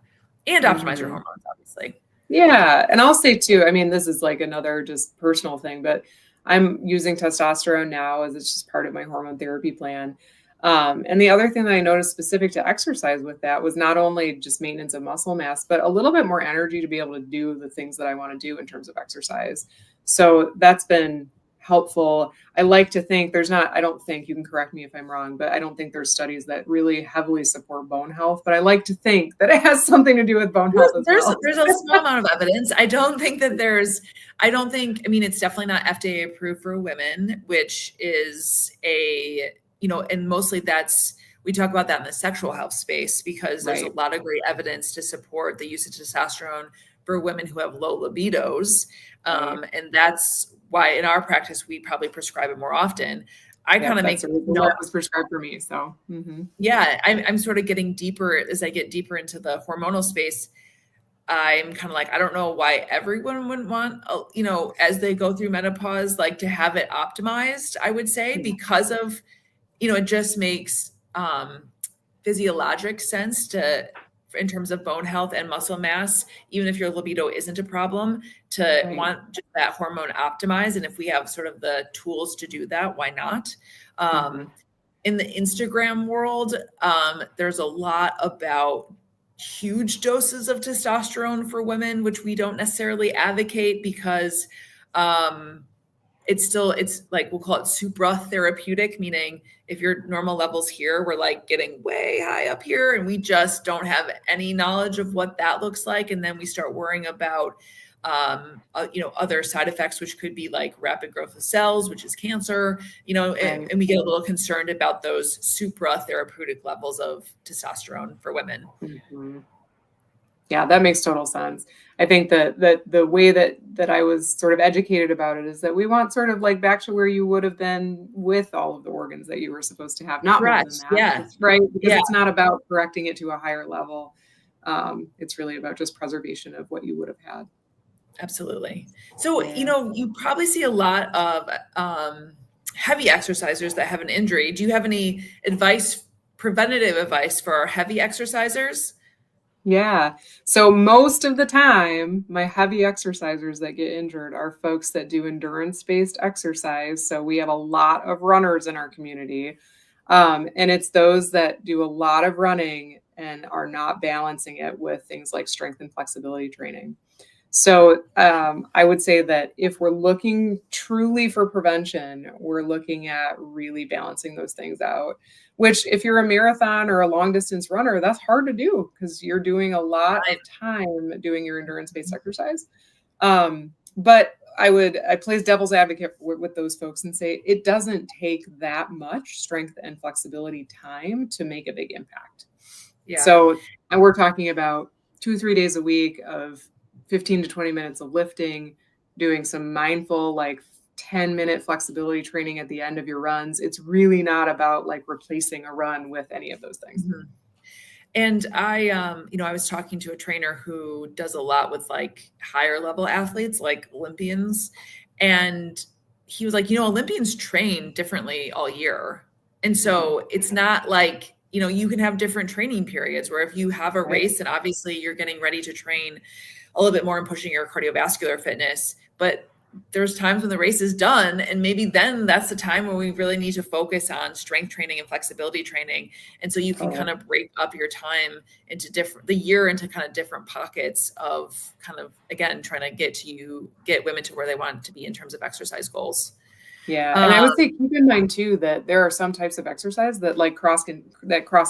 and optimize your hormones, obviously. Yeah. And I'll say too, I mean, this is like another just personal thing, but I'm using testosterone now as it's just part of my hormone therapy plan. And the other thing that I noticed specific to exercise with that was not only just maintenance of muscle mass, but a little bit more energy to be able to do the things that I want to do in terms of exercise. So that's been helpful. I like to think I don't think, you can correct me if I'm wrong, but I don't think there's studies that really heavily support bone health, but I like to think that it has something to do with bone health as well. There's a small amount of evidence. I mean, it's definitely not FDA approved for women, which is and mostly we talk about that in the sexual health space because there's a lot of great evidence to support the use of testosterone for women who have low libidos. Right. And that's why in our practice, we probably prescribe it more often. I kind of make That's the reason why it was prescribed for me. So, yeah, I'm sort of getting deeper as I get deeper into the hormonal space. I'm kind of like, I don't know why everyone wouldn't want, as they go through menopause, like to have it optimized, I would say, yeah. because of, it just makes physiologic sense in terms of bone health and muscle mass, even if your libido isn't a problem, to Right. want just that hormone optimized. And if we have sort of the tools to do that, why not? In the Instagram world, there's a lot about huge doses of testosterone for women, which we don't necessarily advocate because it's like, we'll call it supra-therapeutic, meaning if your normal levels here, we're like getting way high up here and we just don't have any knowledge of what that looks like. And then we start worrying about other side effects, which could be like rapid growth of cells, which is cancer, Right. and we get a little concerned about those supra-therapeutic levels of testosterone for women. Yeah, that makes total sense. I think that the way that I was sort of educated about it is that we want sort of like back to where you would have been with all of the organs that you were supposed to have, not more than that. Yeah. It's right. Because it's not about correcting it to a higher level. It's really about just preservation of what you would have had. Absolutely. So, you probably see a lot of heavy exercisers that have an injury. Do you have any preventative advice for our heavy exercisers? Yeah. So most of the time, my heavy exercisers that get injured are folks that do endurance-based exercise. So we have a lot of runners in our community. And it's those that do a lot of running and are not balancing it with things like strength and flexibility training. So I would say that if we're looking truly for prevention, we're looking at really balancing those things out, which if you're a marathon or a long distance runner, that's hard to do because you're doing a lot of time doing your endurance-based exercise. But I play devil's advocate with those folks and say it doesn't take that much strength and flexibility time to make a big impact. Yeah. So, and we're talking about 2-3 days a week of 15 to 20 minutes of lifting, doing some mindful, like 10-minute flexibility training at the end of your runs. It's really not about like replacing a run with any of those things. Mm-hmm. And I was talking to a trainer who does a lot with like higher level athletes, like Olympians. And he was like, Olympians train differently all year. And so it's not like, you can have different training periods where if you have a race and obviously you're getting ready to train a little bit more and pushing your cardiovascular fitness, but there's times when the race is done and maybe then that's the time when we really need to focus on strength training and flexibility training. And so you can kind of break up your time into the year into kind of different pockets of kind of, again, trying to get women to where they want to be in terms of exercise goals. Yeah. And I would say keep in mind too, that there are some types of exercise that like cross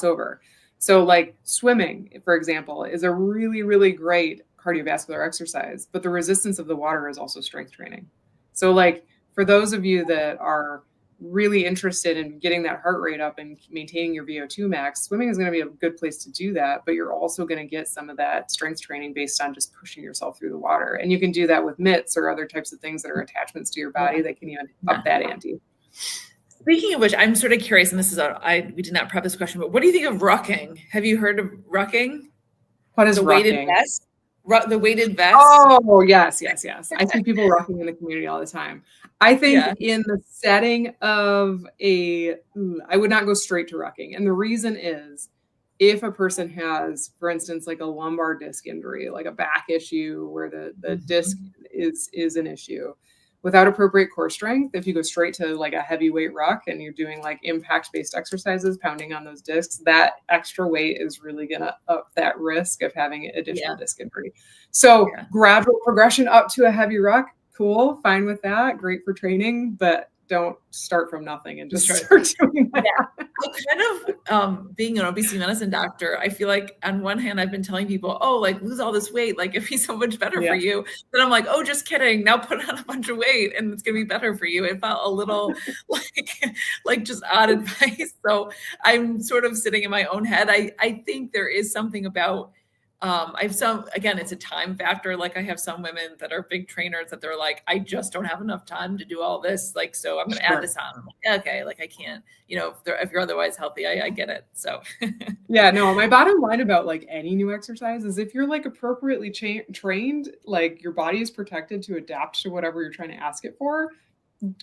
over. So like swimming, for example, is a really, really great cardiovascular exercise, but the resistance of the water is also strength training. So like for those of you that are really interested in getting that heart rate up and maintaining your VO2 max, swimming is going to be a good place to do that, but you're also going to get some of that strength training based on just pushing yourself through the water. And you can do that with mitts or other types of things that are attachments to your body that can even up that ante. Speaking of which, I'm sort of curious, and this is we did not prep this question, but what do you think of rucking? Have you heard of rucking? What is the rucking? Weighted vest? The weighted vest. Oh, yes. I see people rucking in the community all the time. I think in the setting of I would not go straight to rucking. And the reason is if a person has, for instance, like a lumbar disc injury, like a back issue where the disc is an issue, without appropriate core strength, if you go straight to like a heavyweight ruck and you're doing like impact-based exercises, pounding on those discs, that extra weight is really going to up that risk of having additional disc injury. So gradual progression up to a heavy ruck, cool, fine with that, great for training, but don't start from nothing and just start doing that. I kind of, being an obesity medicine doctor, I feel like on one hand, I've been telling people, oh, like lose all this weight, like it'd be so much better for you. Then I'm like, oh, just kidding. Now put on a bunch of weight and it's going to be better for you. It felt a little like just odd advice. So I'm sort of sitting in my own head. I think there is something about I have some, again, it's a time factor. Like I have some women that are big trainers that they're like, I just don't have enough time to do all this. Like, so I'm going to add this on. I'm like, okay, like I can't, if you're otherwise healthy, I get it. So yeah, no, my bottom line about like any new exercise is if you're like appropriately trained, like your body is protected to adapt to whatever you're trying to ask it for,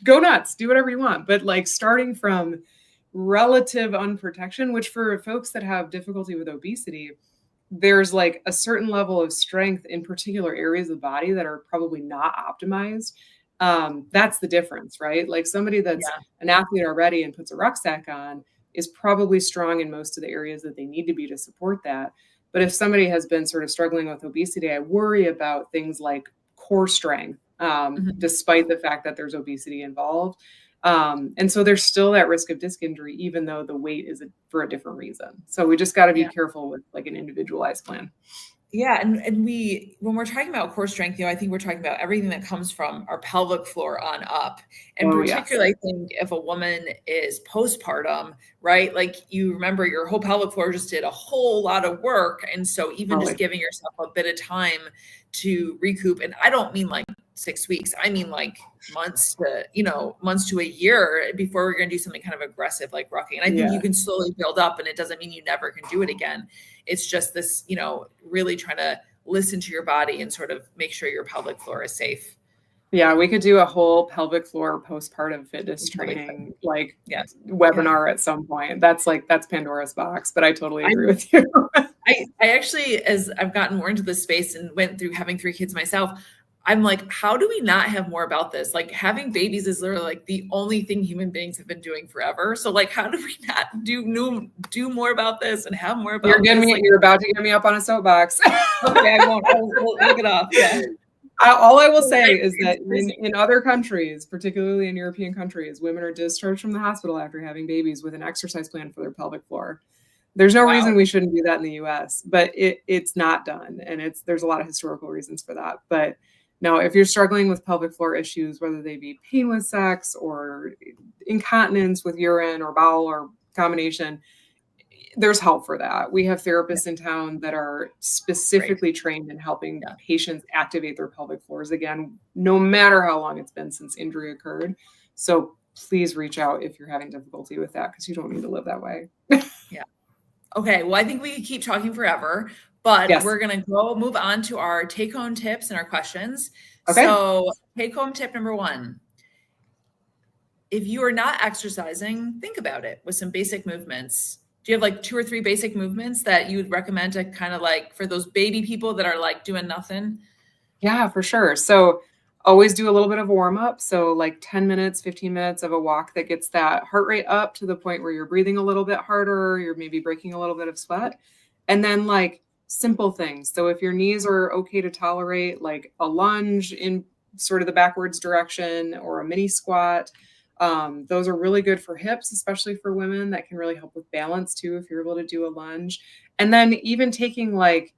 go nuts, do whatever you want. But like starting from relative unprotection, which for folks that have difficulty with obesity, there's like a certain level of strength in particular areas of the body that are probably not optimized. That's the difference, right? Like somebody that's an athlete already and puts a rucksack on is probably strong in most of the areas that they need to be to support that. But if somebody has been sort of struggling with obesity, I worry about things like core strength, despite the fact that there's obesity involved. And so there's still that risk of disc injury, even though the weight is for a different reason. So we just got to be careful with like an individualized plan. Yeah. And when we're talking about core strength, I think we're talking about everything that comes from our pelvic floor on up. And particularly, I think if a woman is postpartum, right? Like you remember your whole pelvic floor just did a whole lot of work. And so even just giving yourself a bit of time to recoup, and I don't mean like 6 weeks. I mean, like months to a year before we're going to do something kind of aggressive, like rucking. And I think you can slowly build up, and it doesn't mean you never can do it again. It's just this, really trying to listen to your body and sort of make sure your pelvic floor is safe. Yeah, we could do a whole pelvic floor postpartum fitness training, webinar at some point. That's Pandora's box, but I totally agree with you. I actually, as I've gotten more into this space and went through having 3 kids myself, I'm like, how do we not have more about this? Like having babies is literally like the only thing human beings have been doing forever. So like, how do we not do more about this and have more about You're about to get me up on a soapbox. Okay, I won't. We'll look it up. Yeah. All I will say is that in other countries, particularly in European countries, women are discharged from the hospital after having babies with an exercise plan for their pelvic floor. There's no reason we shouldn't do that in the US, but it's not done. And there's a lot of historical reasons for that. But no, if you're struggling with pelvic floor issues, whether they be pain with sex or incontinence with urine or bowel or combination, there's help for that. We have therapists in town that are specifically trained in helping patients activate their pelvic floors again, no matter how long it's been since injury occurred. So please reach out if you're having difficulty with that, because you don't need to live that way. Okay. Well, I think we could keep talking forever, but we're going to move on to our take-home tips and our questions. Okay. So take-home tip number 1, if you are not exercising, think about it with some basic movements. Do you have like 2 or 3 basic movements that you would recommend to kind of like for those baby people that are like doing nothing? Yeah, for sure. So always do a little bit of warm up. So like 10 minutes, 15 minutes of a walk that gets that heart rate up to the point where you're breathing a little bit harder, you're maybe breaking a little bit of sweat. And then like simple things. So if your knees are okay to tolerate, like a lunge in sort of the backwards direction or a mini squat, those are really good for hips, especially for women. That can really help with balance too, if you're able to do a lunge. And then even taking like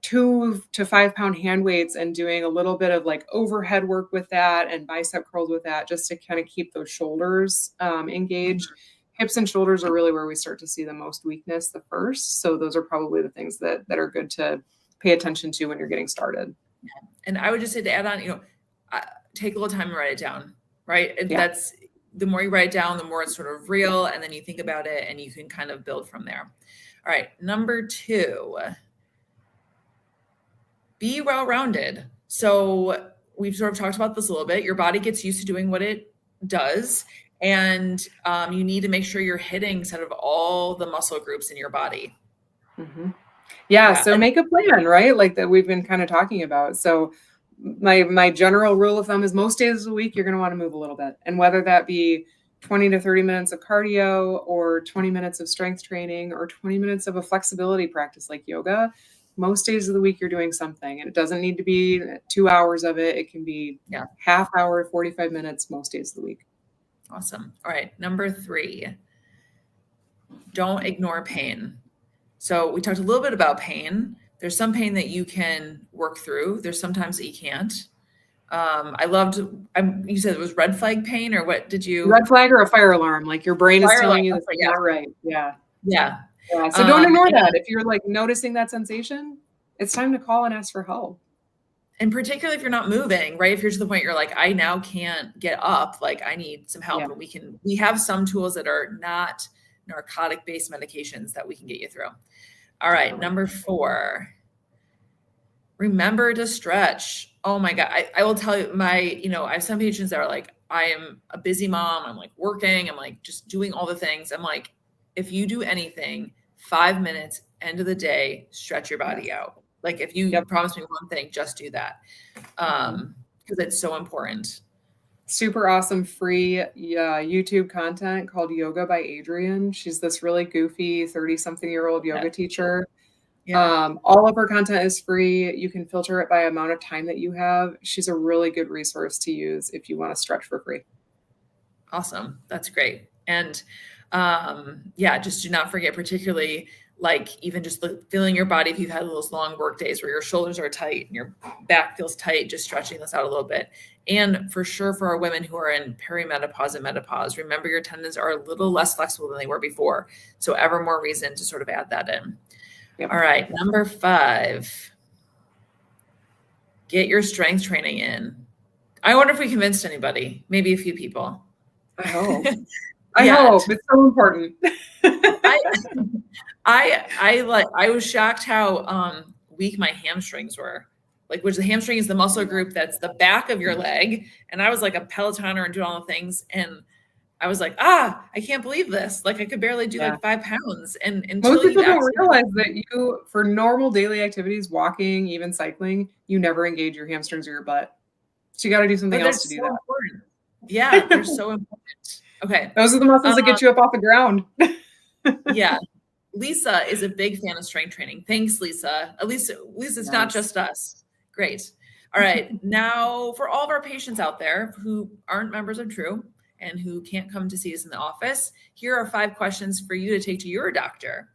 2 to 5 pound hand weights and doing a little bit of like overhead work with that and bicep curls with that, just to kind of keep those shoulders engaged. Hips and shoulders are really where we start to see the most weakness the first. So those are probably the things that are good to pay attention to when you're getting started. And I would just say to add on, take a little time to write it down, right? And that's the more you write it down, the more it's sort of real. And then you think about it and you can kind of build from there. All right. Number 2, be well-rounded. So we've sort of talked about this a little bit. Your body gets used to doing what it does. And you need to make sure you're hitting sort of all the muscle groups in your body. Mm-hmm. Yeah. So make a plan, right? Like that we've been kind of talking about. So my general rule of thumb is most days of the week, you're going to want to move a little bit. And whether that be 20 to 30 minutes of cardio or 20 minutes of strength training or 20 minutes of a flexibility practice like yoga, most days of the week you're doing something, and it doesn't need to be 2 hours of it. It can be half hour, 45 minutes, most days of the week. Awesome. All right. Number 3, don't ignore pain. So we talked a little bit about pain. There's some pain that you can work through. There's sometimes that you can't. You said it was red flag pain, or what did you? Red flag or a fire alarm. Like your brain is telling you that's not right. Yeah. Yeah. So don't ignore that. If you're like noticing that sensation, it's time to call and ask for help. And particularly if you're not moving, right? If you're to the point you're like, I now can't get up, like I need some help. Yeah. And we have some tools that are not narcotic based medications that we can get you through. All right. Number 4, remember to stretch. Oh my God. I will tell you I have some patients that are like, I am a busy mom. I'm like working. I'm like just doing all the things. I'm like, if you do anything, 5 minutes, end of the day, stretch your body out. Like if you promise me one thing, just do that. Because it's so important. Super awesome free YouTube content called Yoga by Adrienne. She's this really goofy 30-something-year-old yoga teacher. Yeah. All of her content is free. You can filter it by amount of time that you have. She's a really good resource to use if you want to stretch for free. Awesome. That's great. And just do not forget, particularly like even just feeling your body. If you've had those long work days where your shoulders are tight and your back feels tight, just stretching this out a little bit. And for sure, for our women who are in perimenopause and menopause, remember your tendons are a little less flexible than they were before. So ever more reason to sort of add that in. Yep. All right. Number 5, get your strength training in. I wonder if we convinced anybody, maybe a few people. I hope. I hope. It's so important. I was shocked how weak my hamstrings were. Like, which the hamstring is the muscle group that's the back of your leg. And I was like a Pelotoner and doing all the things. And I was like, I can't believe this. Like I could barely do like 5 pounds. And most people don't realize that you, for normal daily activities, walking, even cycling, you never engage your hamstrings or your butt. So you got to do something else to do that. Important. Yeah, they're so important. Okay. Those are the muscles that get you up off the ground. Yeah. Lisa is a big fan of strength training. Thanks, Lisa. At least it's not just us. Great. All right. Now, for all of our patients out there who aren't members of True and who can't come to see us in the office, here are 5 questions for you to take to your doctor.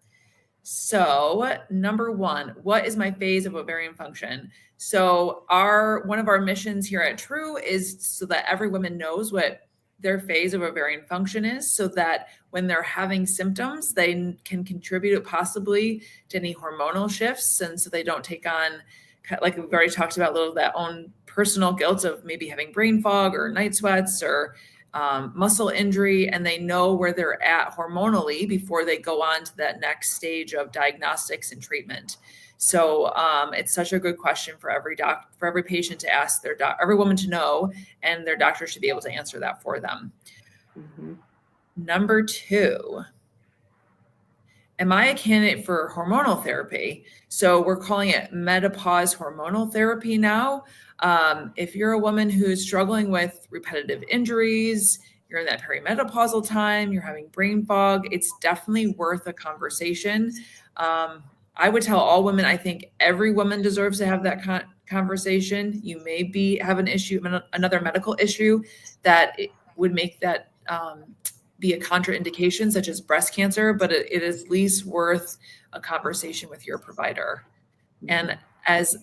So, number 1, what is my phase of ovarian function? So, one of our missions here at True is so that every woman knows what their phase of ovarian function is, so that when they're having symptoms, they can contribute possibly to any hormonal shifts. And so they don't take on, like we've already talked about, a little of that own personal guilt of maybe having brain fog or night sweats or muscle injury, and they know where they're at hormonally before they go on to that next stage of diagnostics and treatment. So it's such a good question for every patient to ask every woman to know, and their doctor should be able to answer that for them. Mm-hmm. Number 2, am I a candidate for hormonal therapy? So we're calling it menopause hormonal therapy now. If you're a woman who's struggling with repetitive injuries, you're in that perimenopausal time, you're having brain fog, it's definitely worth a conversation. I would tell all women, I think every woman deserves to have that conversation. You may have an issue, another medical issue that would make that be a contraindication, such as breast cancer, but it is at least worth a conversation with your provider. And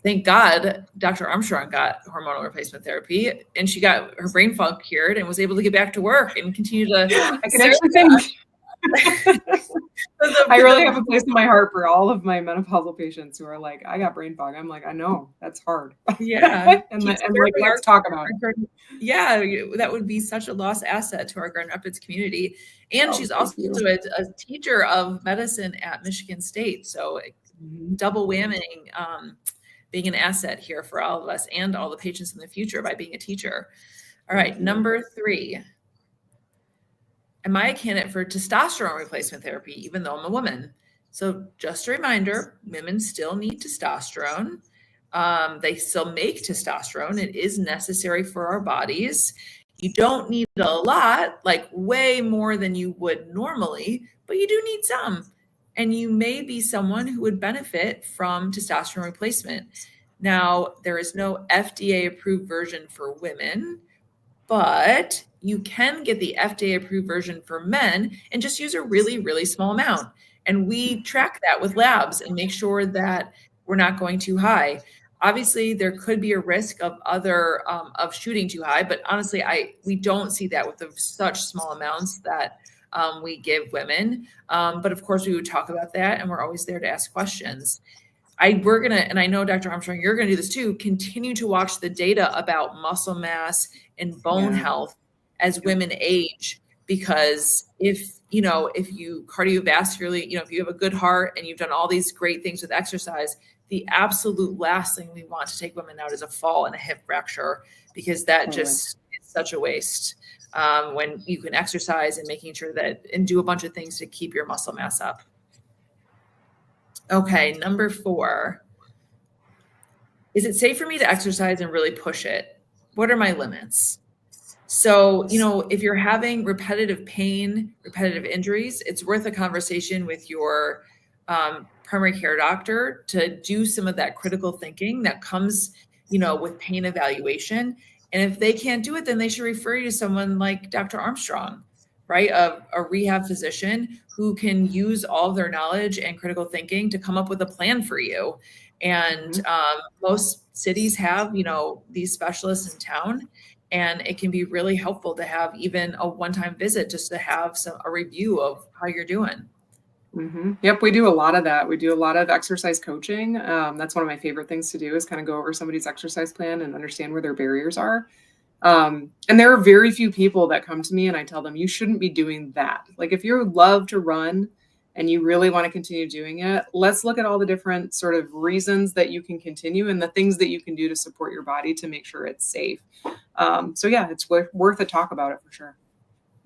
thank God, Dr. Armstrong got hormonal replacement therapy, and she got her brain fog cured and was able to get back to work and continue to. I can actually think. I really have a place in my heart for all of my menopausal patients who are like, I got brain fog. I'm like, I know, that's hard. Yeah. and let's talk about it. Yeah, that would be such a lost asset to our Grand Rapids community. And she's also a teacher of medicine at Michigan State. So double whamming, being an asset here for all of us and all the patients in the future by being a teacher. All right, number 3. Am I a candidate for testosterone replacement therapy, even though I'm a woman? So just a reminder, women still need testosterone. They still make testosterone. It is necessary for our bodies. You don't need a lot, like way more than you would normally, but you do need some. And you may be someone who would benefit from testosterone replacement. Now, there is no FDA-approved version for women, but you can get the FDA-approved version for men and just use a really, really small amount. And we track that with labs and make sure that we're not going too high. Obviously, there could be a risk of of shooting too high, but honestly, we don't see that with such small amounts that we give women. But of course, we would talk about that, and we're always there to ask questions. we're gonna, and I know Dr. Armstrong, you're gonna do this too, continue to watch the data about muscle mass and bone health as women age, because if you cardiovascularly, if you have a good heart and you've done all these great things with exercise, the absolute last thing we want to take women out is a fall and a hip fracture, because that just is such a waste. When you can exercise and making sure and do a bunch of things to keep your muscle mass up. Okay, number 4. Is it safe for me to exercise and really push it? What are my limits? So, if you're having repetitive pain, repetitive injuries, it's worth a conversation with your primary care doctor to do some of that critical thinking that comes, with pain evaluation. And if they can't do it, then they should refer you to someone like Dr. Armstrong, right? A rehab physician who can use all of their knowledge and critical thinking to come up with a plan for you. And most cities have, these specialists in town, and it can be really helpful to have even a one-time visit just to have a review of how you're doing. Yep, we do a lot of that. We do a lot of exercise coaching. That's one of my favorite things to do, is kind of go over somebody's exercise plan and understand where their barriers are. And there are very few people that come to me and I tell them, you shouldn't be doing that. Like, if you love to run and you really want to continue doing it, let's look at all the different sort of reasons that you can continue and the things that you can do to support your body to make sure it's safe. So yeah, it's worth a talk about it for sure.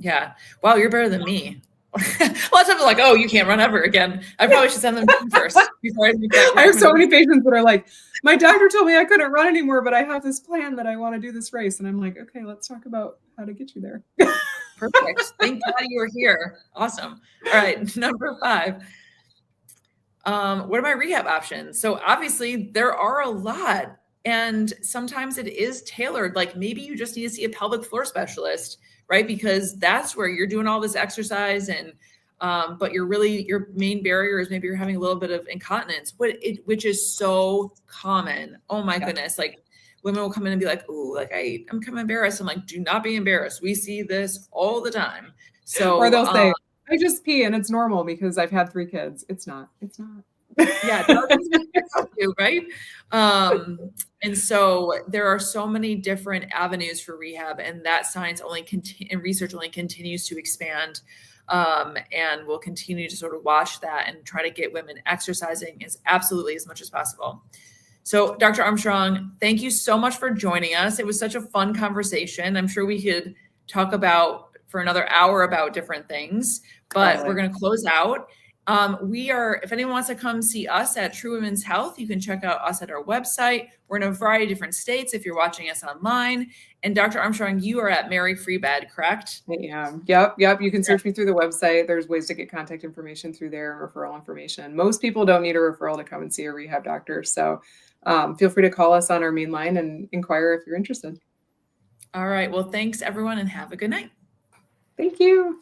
Yeah. Wow, you're better than me. A lot of times they're like, oh, you can't run ever again. I probably should send them to you first before I make that. I have so many patients that are like, my doctor told me I couldn't run anymore, but I have this plan that I want to do this race. And I'm like, okay, let's talk about how to get you there. Perfect. Thank God you were here. Awesome. All right. Number 5. What are my rehab options? So obviously there are a lot, and sometimes it is tailored. Like, maybe you just need to see a pelvic floor specialist, right? Because that's where you're doing all this exercise, and but your main barrier is maybe you're having a little bit of incontinence, which is so common. Oh my goodness. Like, women will come in and be like, oh, like I'm kind of embarrassed. I'm like, do not be embarrassed. We see this all the time. So, or they'll say, I just pee and it's normal because I've had 3 kids. It's not. Yeah, right? And so there are so many different avenues for rehab, and that science and research only continues to expand. And we'll continue to sort of watch that and try to get women exercising as much as possible. So, Dr. Armstrong, thank you so much for joining us. It was such a fun conversation. I'm sure we could talk for another hour about different things, but we're going to close out. If anyone wants to come see us at True Women's Health, you can check out us at our website. We're in a variety of different states if you're watching us online. And Dr. Armstrong, you are at Mary Free Bed, correct? Yeah. Yep. You can search me through the website. There's ways to get contact information through there and referral information. Most people don't need a referral to come and see a rehab doctor. So feel free to call us on our main line and inquire if you're interested. All right. Well, thanks everyone, and have a good night. Thank you.